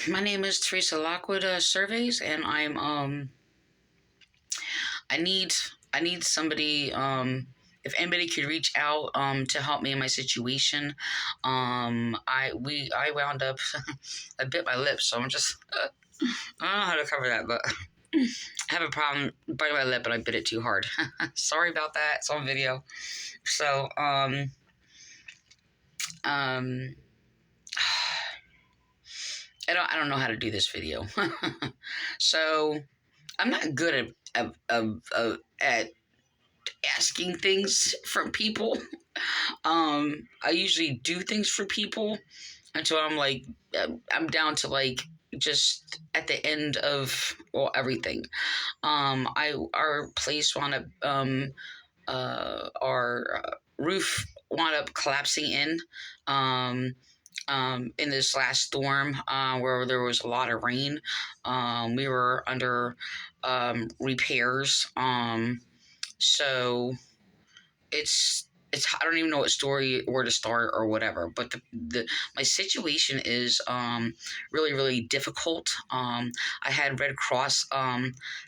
My name is Teresa Lockwood Surveys, and I need I need somebody. If anybody could reach out to help me in my situation. I wound up I bit my lip, so I don't know how to cover that, but I have a problem biting my lip, and I bit it too hard. Sorry about that. It's on video. So um I don't know how to do this video. So I'm not good at asking things from people. I usually do things for people until I'm down to just at the end of everything. I Our place wound up our roof wound up collapsing in this last storm where there was a lot of rain. We were under repairs. So it's I don't even know what story where to start or whatever. But the my situation is really difficult. I had Red Cross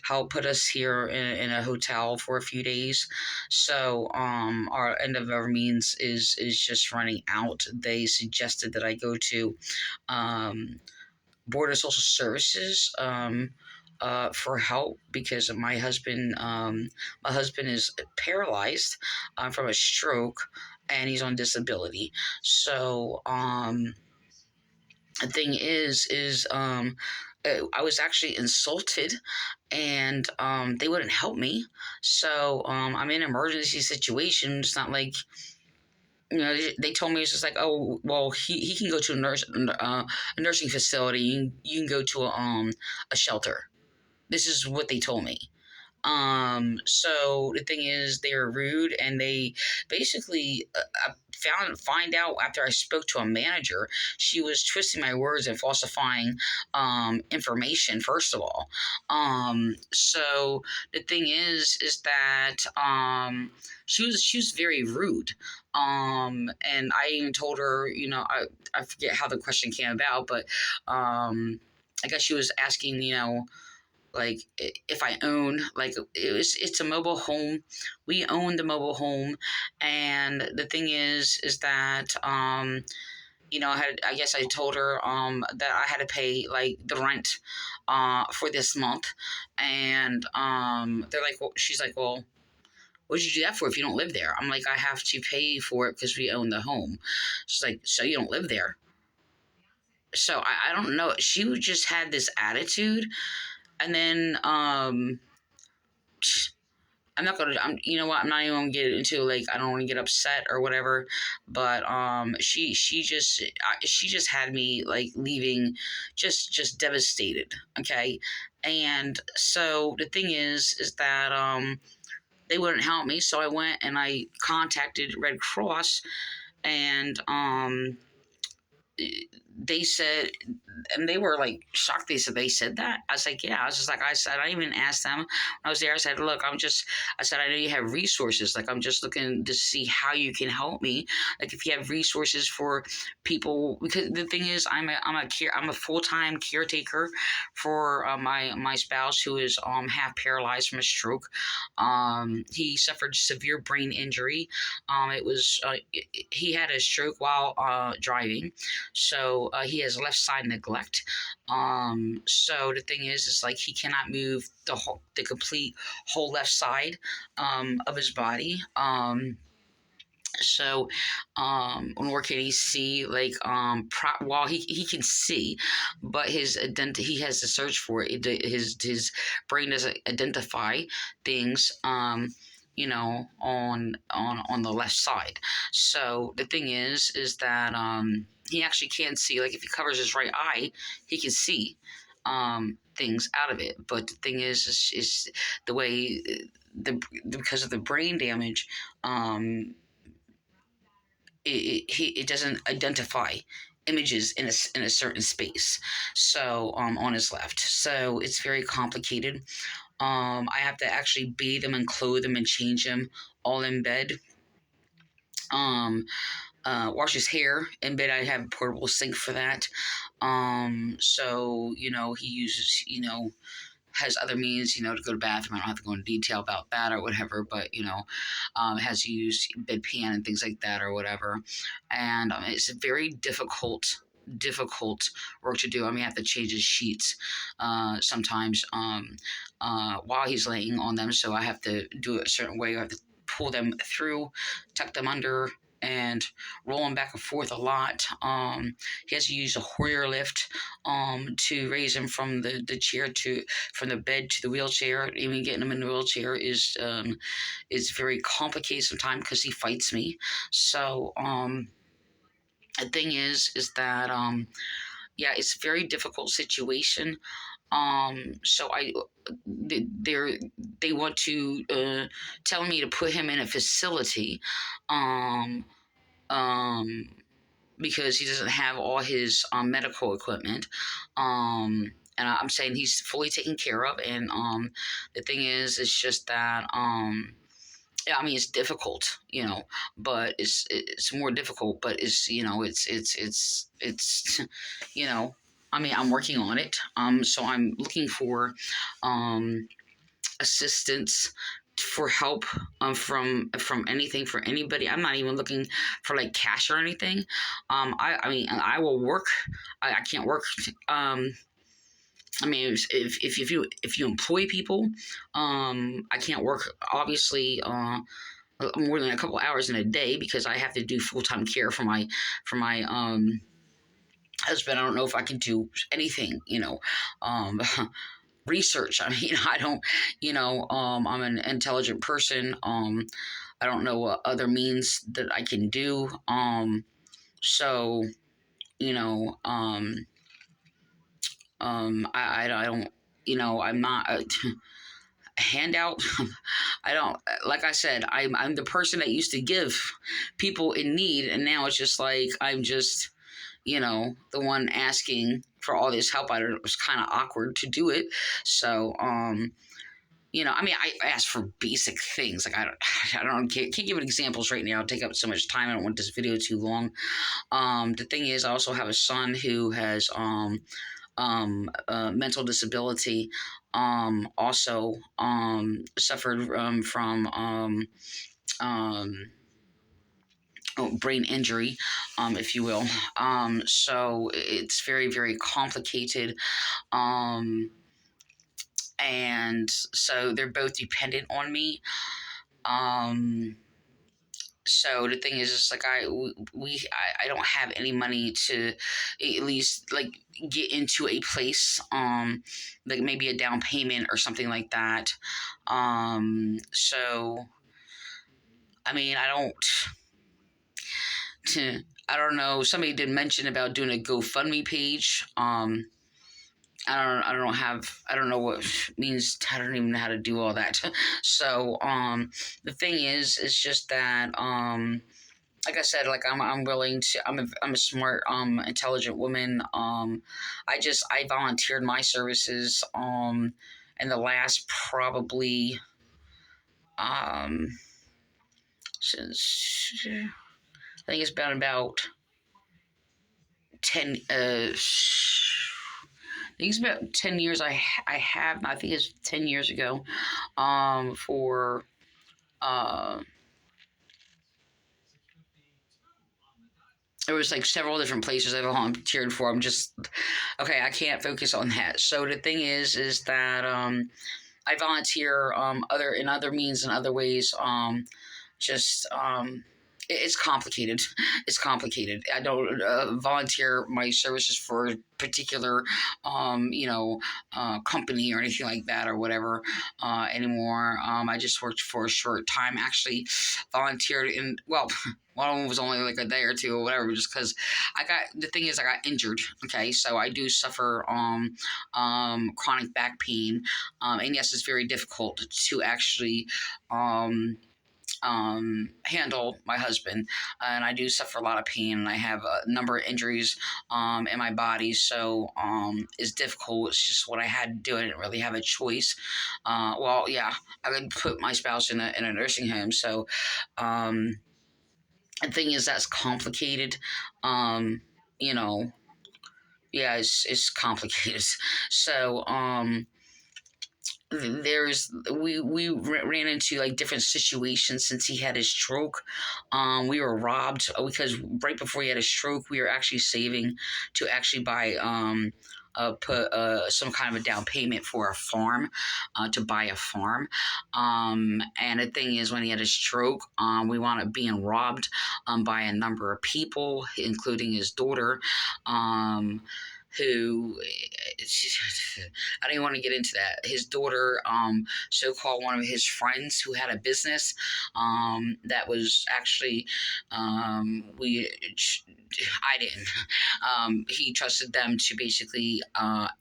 help put us here in a hotel for a few days. So our end of our means is just running out. They suggested that I go to um, Board of Social Services for help because my husband is paralyzed from a stroke and he's on disability. So the thing is I was actually insulted and they wouldn't help me. So I'm in an emergency situation. It's not like they told me it's just like, oh, well, he can go to a nursing facility. You can go to a shelter. This is what they told me. So the thing is, they were rude, and they basically find out after I spoke to a manager, she was twisting my words and falsifying information. First of all, so the thing is that she was very rude. And I even told her, I forget how the question came about, but I guess she was asking, like if I own it's a mobile home. We own the mobile home, and the thing is that I guess I told her that I had to pay like the rent for this month, and they're like, well, she's like, well, what did you do that for if you don't live there? I'm like, I have to pay for it because we own the home. She's like, so you don't live there? So I don't know. She just had this attitude, and then you know what, I'm not even gonna get into, like, I don't want to get upset or whatever, but she just had me like leaving just devastated. Okay. And so the thing is that they wouldn't help me, so I went and I contacted Red Cross, and they said, and they were like shocked. They said that. I was like, yeah. I was just like, I said, I even asked them when I was there. I said, look, I said, I know you have resources. Like, I'm just looking to see how you can help me. Like, if you have resources for people, because the thing is, I'm a full time caretaker for my spouse who is half paralyzed from a stroke. He suffered severe brain injury. He had a stroke while driving, so he has left side neglect. So the thing is like he cannot move the complete whole left side of his body. So nor can he see, like, while he can see, but he has to search for it. His brain doesn't identify things on the left side. So the thing is that he actually can't see. Like, if he covers his right eye, he can see things out of it. But the thing is the way because of the brain damage, it doesn't identify images in a certain space, so on his left. So it's very complicated. I have to actually bathe him and clothe him and change him all in bed. um wash his hair in bed. I have a portable sink for that. So he uses has other means, to go to the bathroom. I don't have to go into detail about that or whatever, but has used bedpan and things like that or whatever. And it's a very difficult work to do. I mean, I have to change his sheets sometimes while he's laying on them, so I have to do it a certain way. I have to pull them through, tuck them under, and roll them back and forth a lot. He has to use a Hoyer lift to raise him from the chair from the bed to the wheelchair. Even getting him in the wheelchair is very complicated sometimes because he fights me. So the thing is that yeah, it's a very difficult situation. So they want to tell me to put him in a facility, um, um, because he doesn't have all his medical equipment. And I'm saying he's fully taken care of. And the thing is, it's just that yeah, I mean, it's difficult, but it's more difficult, but it's I mean, I'm working on it. So I'm looking for um assistance, for help, from anything, for anybody. I'm not even looking for like cash or anything. I mean, I will work. I can't work. I mean, if you employ people, I can't work obviously more than a couple hours in a day because I have to do full time care for my husband. I don't know if I can do anything, um, research. I mean, I don't, I'm an intelligent person. I don't know what other means that I can do. So, you know, I don't, I'm not a handout. I don't, like I said, I'm the person that used to give people in need, and now it's just like I'm just, the one asking for all this help. It was kind of awkward to do it. So, I mean, I asked for basic things. Like, I don't, can't give it examples right now. It'll take up so much time. I don't want this video too long. The thing is, I also have a son who has, mental disability, also, suffered, from, um, brain injury, if you will. So it's very, very complicated. Um, and so they're both dependent on me. Um, so the thing is, it's like I don't have any money to at least like get into a place, like maybe a down payment or something like that. So I mean, I don't know. Somebody did mention about doing a GoFundMe page. I don't know what means. I don't even know how to do all that. So, the thing is, it's just that, like I said, like I'm willing to, I'm a smart, intelligent woman. I volunteered my services, in the last probably, since, I think it's been about 10, I think it's about 10 years. I think it's 10 years ago, for, uh, there was like several different places I volunteered for. I'm just, okay, I can't focus on that. So the thing is that, I volunteer, in other means and other ways, just, it's complicated. It's complicated. I don't volunteer my services for a particular, company or anything like that or whatever, anymore. I just worked for a short time. Actually, volunteered in, well, one of them was only like a day or two or whatever, just because the thing is, I got injured. Okay, so I do suffer chronic back pain, and yes, it's very difficult to actually handle my husband, and I do suffer a lot of pain, and I have a number of injuries in my body, so it's difficult. It's just what I had to do. I didn't really have a choice. Well, yeah, I could put my spouse in a nursing home, so The thing is, that's complicated. Um, you know, yeah, it's complicated. So, there's we ran into like different situations since he had his stroke. We were robbed because right before he had his stroke, we were actually saving to actually buy put some kind of a down payment for a farm, to buy a farm. And the thing is, when he had his stroke, we wound up being robbed by a number of people, including his daughter. Who I don't even want to get into that. His daughter, so-called one of his friends who had a business, that was actually, we, I didn't. He trusted them to basically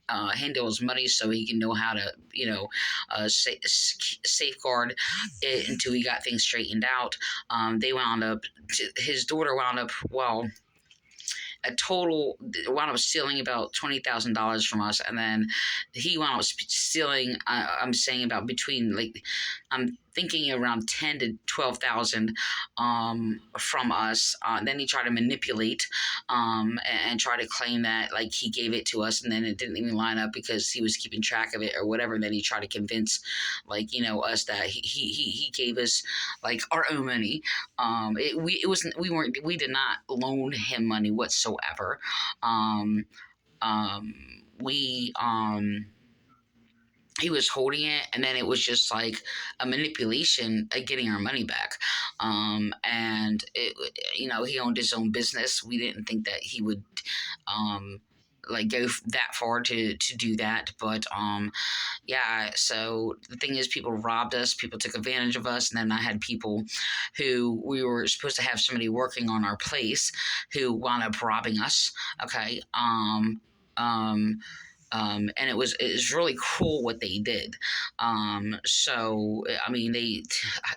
handle his money so he can know how to, safeguard it until he got things straightened out. His daughter wound up, well, a total wound up stealing about $20,000 from us, and then he wound up stealing. I'm saying about between like I'm thinking around 10 to 12,000 from us. Then he tried to manipulate and try to claim that like he gave it to us, and then it didn't even line up because he was keeping track of it or whatever. And then he tried to convince us that he gave us like our own money. It wasn't we did not loan him money whatsoever. Um, um, we He was holding it, and then it was just like a manipulation of getting our money back. And it, he owned his own business. We didn't think that he would like go that far to do that, but yeah. So the thing is, people robbed us, people took advantage of us, and then I had people who we were supposed to have somebody working on our place who wound up robbing us. Okay. Um, and it was really cool what they did. So I mean,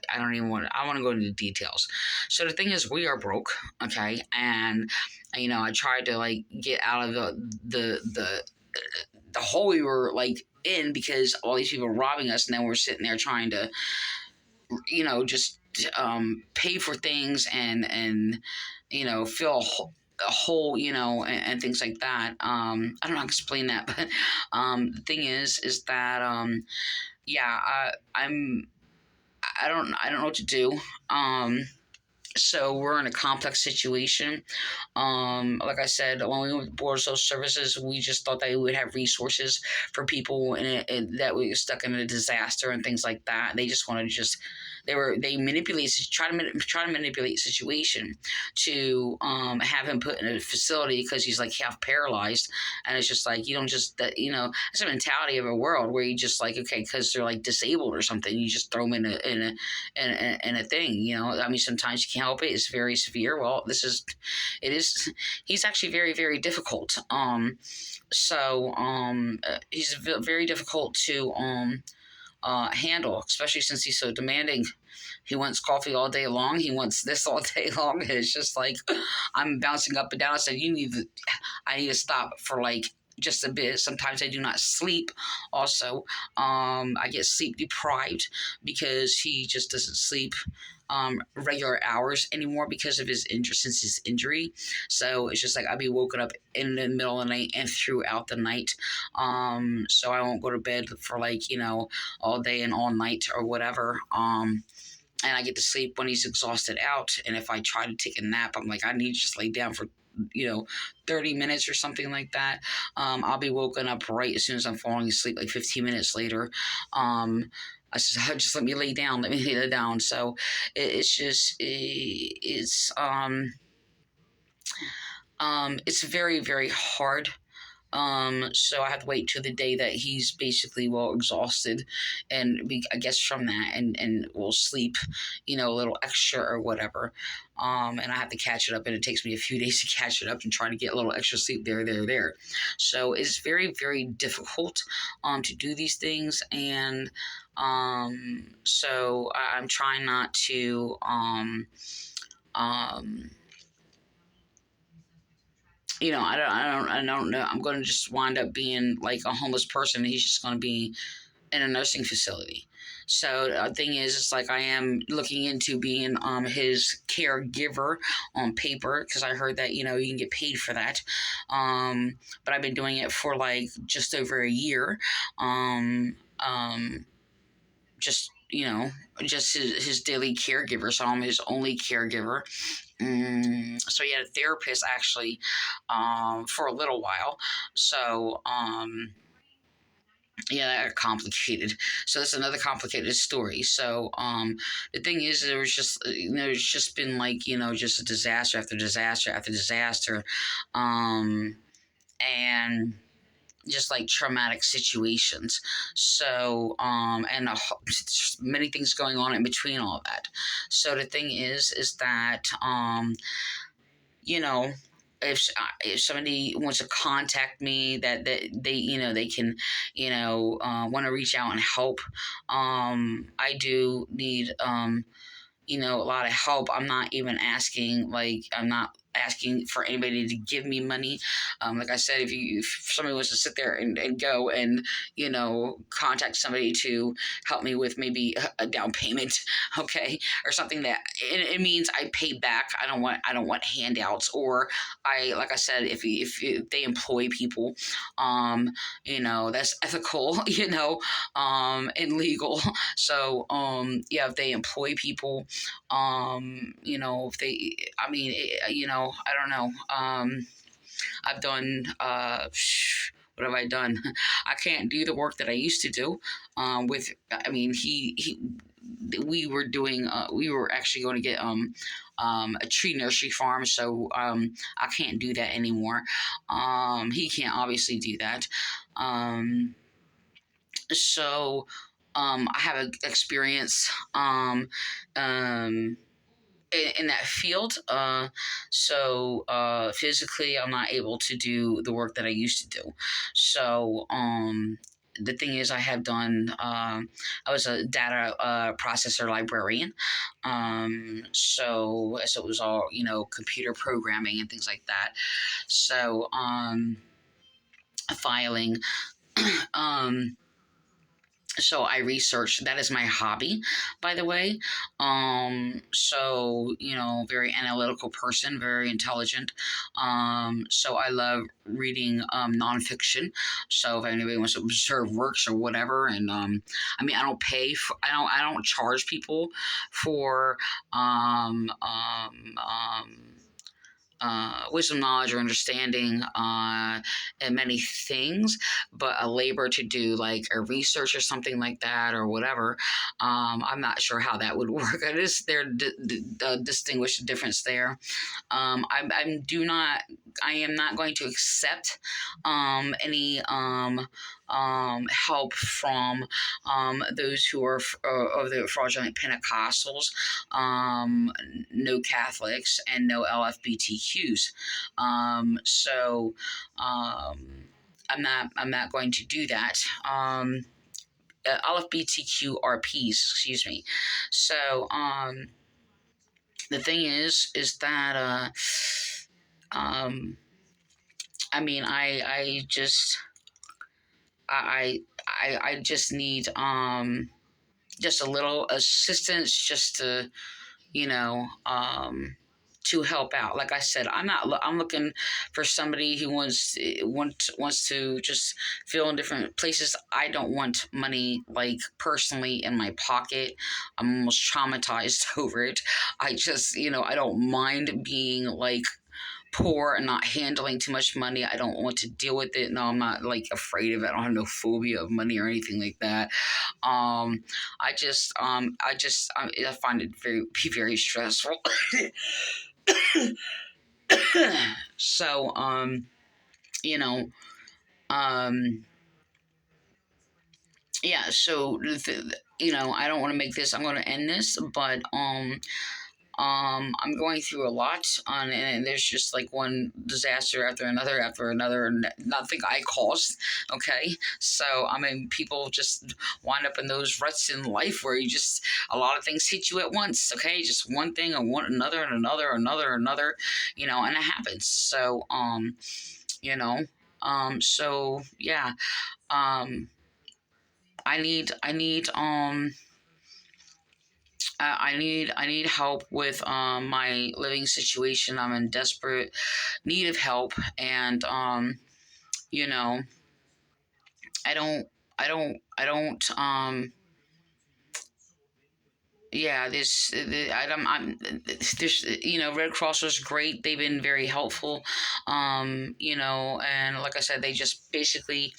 I don't even want. I want to go into the details. So the thing is, we are broke, okay, and I tried to like get out of the hole we were like in because all these people were robbing us, and then we're sitting there trying to, just pay for things and fill a hole, and things like that. I don't know how to explain that, but the thing is that yeah, I don't know what to do. So we're in a complex situation. Like I said, when we went with Board of Social Services, we just thought they would have resources for people that were stuck in a disaster and things like that. They just wanted to try to manipulate the situation to have him put in a facility because he's like half paralyzed, and it's just like you don't just that it's a mentality of a world where you just like okay because they're like disabled or something you just throw them in a thing. I mean sometimes you can't help it. It's very severe. Well, it is. He's actually very very difficult. He's very difficult to handle, especially since he's so demanding. He wants coffee all day long. He wants this all day long. It's just like I'm bouncing up and down. I said, I need to stop for like just a bit. Sometimes I do not sleep. Also, I get sleep deprived because he just doesn't sleep regular hours anymore because of his since his injury. So it's just like I'll be woken up in the middle of the night and throughout the night. So I won't go to bed for like all day and all night or whatever. And I get to sleep when he's exhausted out. And if I try to take a nap, I'm like I need to just lay down for 30 minutes or something like that. I'll be woken up right as soon as I'm falling asleep, like 15 minutes later. I said, just let me lay down. Let me lay down. So it's very, very hard. So I have to wait till the day that he's basically exhausted, and I guess from that, and will sleep, a little extra or whatever. And I have to catch it up, and it takes me a few days to catch it up and try to get a little extra sleep there. So it's very, very difficult, to do these things, and so I'm trying not to I don't know. I'm going to just wind up being like a homeless person. He's just going to be in a nursing facility. So the thing is, it's like I am looking into being his caregiver on paper, because I heard that you can get paid for that. But I've been doing it for like just over a year. Just just his daily caregiver, so I'm his only caregiver. So he had a therapist actually for a little while. So yeah, that got complicated. So that's another complicated story. So the thing is, there was just it's just been like just a disaster after disaster after disaster, and just like traumatic situations. So and many things going on in between all of that. So the thing is that you know if somebody wants to contact me, that they they can want to reach out and help. I do need a lot of help. I'm not even asking, like, I'm not asking for anybody to give me money. Like I said, if somebody wants to sit there and go and, contact somebody to help me with maybe a down payment, okay, or something that it means I pay back. I don't want handouts, or like I said, if they employ people, that's ethical, and legal. So, yeah, if they employ people, if they, I mean, I don't know. I've done, what have I done? I can't do the work that I used to do. I mean, we were actually going to get, a tree nursery farm. So, I can't do that anymore. He can't obviously do that. So, I have experience, in that field. So physically, I'm not able to do the work that I used to do. So the thing is, I have done. I was a data processor librarian. So it was all computer programming and things like that. So filing. um, so I research. That is my hobby, by the way. So very analytical person, very intelligent. So I love reading nonfiction. So if anybody wants to observe works or whatever, and I mean, I don't charge people for wisdom, knowledge, or understanding, and many things, but a labor to do like a research or something like that or whatever. I'm not sure how that would work. It is there distinguish the difference there. I am not going to accept any help from those who are of the fraudulent Pentecostals, no Catholics, and no LFBTQs. So I'm not going to do that. LFBTQRPs, excuse me. So the thing is that I mean, I just I just need just a little assistance, just you know to help out. Like I said, I'm looking for somebody who wants to just fill in different places. I don't want money, like, personally in my pocket. I'm almost traumatized over it. I just, I don't mind being like poor and not handling too much money. I don't want to deal with it. No, I'm not like afraid of it. I don't have no phobia of money or anything like that. I find it very stressful. So, you know, um, yeah. So, I don't want to make this. I'm going to end this, but I'm going through a lot and there's just like one disaster after another, and nothing I caused. Okay. So, I mean, people just wind up in those ruts in life where a lot of things hit you at once. Okay. Just one thing and one, another and another, and it happens. So, so yeah. Um, I need help with my living situation. I'm in desperate need of help, and you know, I don't, I don't. Yeah, I'm there's, Red Cross was great. They've been very helpful, and like I said, they just basically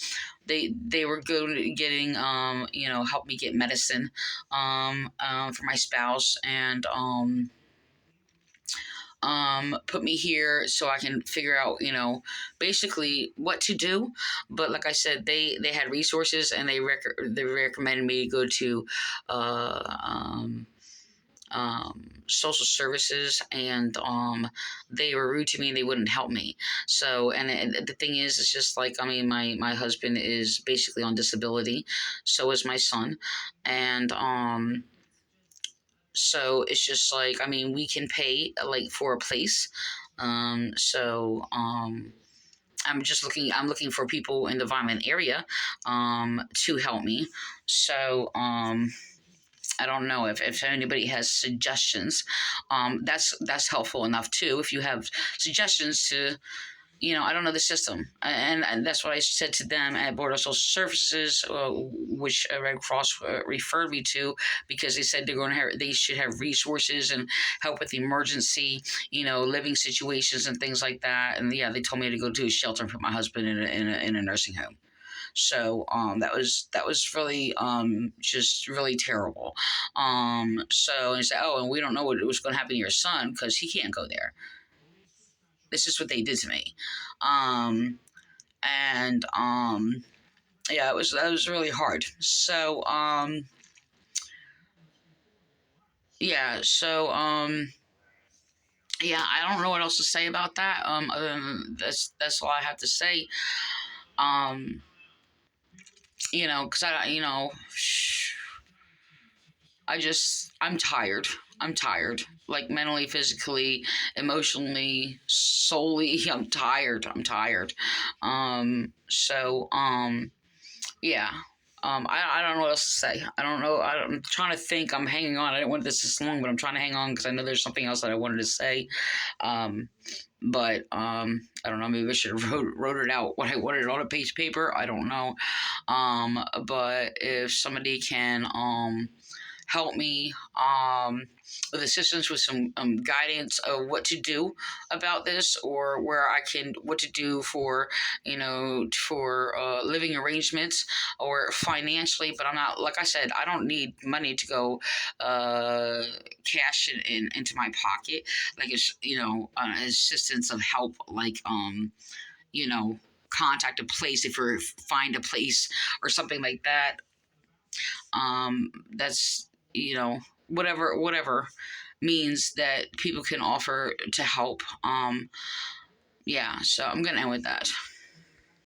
they were good at getting help me get medicine for my spouse, and put me here so I can figure out, basically what to do. But like I said, they had resources, and they recommended me to go to social services, and they were rude to me. They wouldn't help me. So, and the thing is, it's just like, I mean, my husband is basically on disability, so is my son, and so it's just like, I mean, we can pay like for a place. So I'm looking for people in the Vineland area to help me. So I don't know if anybody has suggestions. That's helpful enough too. If you have suggestions to, I don't know the system, and that's what I said to them at Board of Social Services, which Red Cross referred me to, because they said they should have resources and help with emergency, living situations and things like that. And yeah, they told me to go to a shelter and put my husband in a nursing home. So that was really just really terrible. So and said, oh, and we don't know what was going to happen to your son because he can't go there. This is what they did to me. Um, and yeah, that was really hard. So yeah, so yeah, I don't know what else to say about that. Other than that's all I have to say. Um, because I'm tired. I'm tired. Like mentally, physically, emotionally, soully. I'm tired. I'm tired. Yeah. I don't know what else to say. I don't know. I'm trying to think. I'm hanging on. I didn't want this long, but I'm trying to hang on because I know there's something else that I wanted to say. Um, but I don't know. Maybe I should have wrote it out when I wanted it on a piece of paper. I don't know. But if somebody can help me with assistance, with some guidance of what to do about this, or what to do for, living arrangements or financially. But I'm not, like I said, I don't need money to go cash into my pocket. Like, it's, assistance of help, like, you know, contact a place if you find a place or something like that. That's, whatever means that people can offer to help. Yeah, so I'm gonna end with that.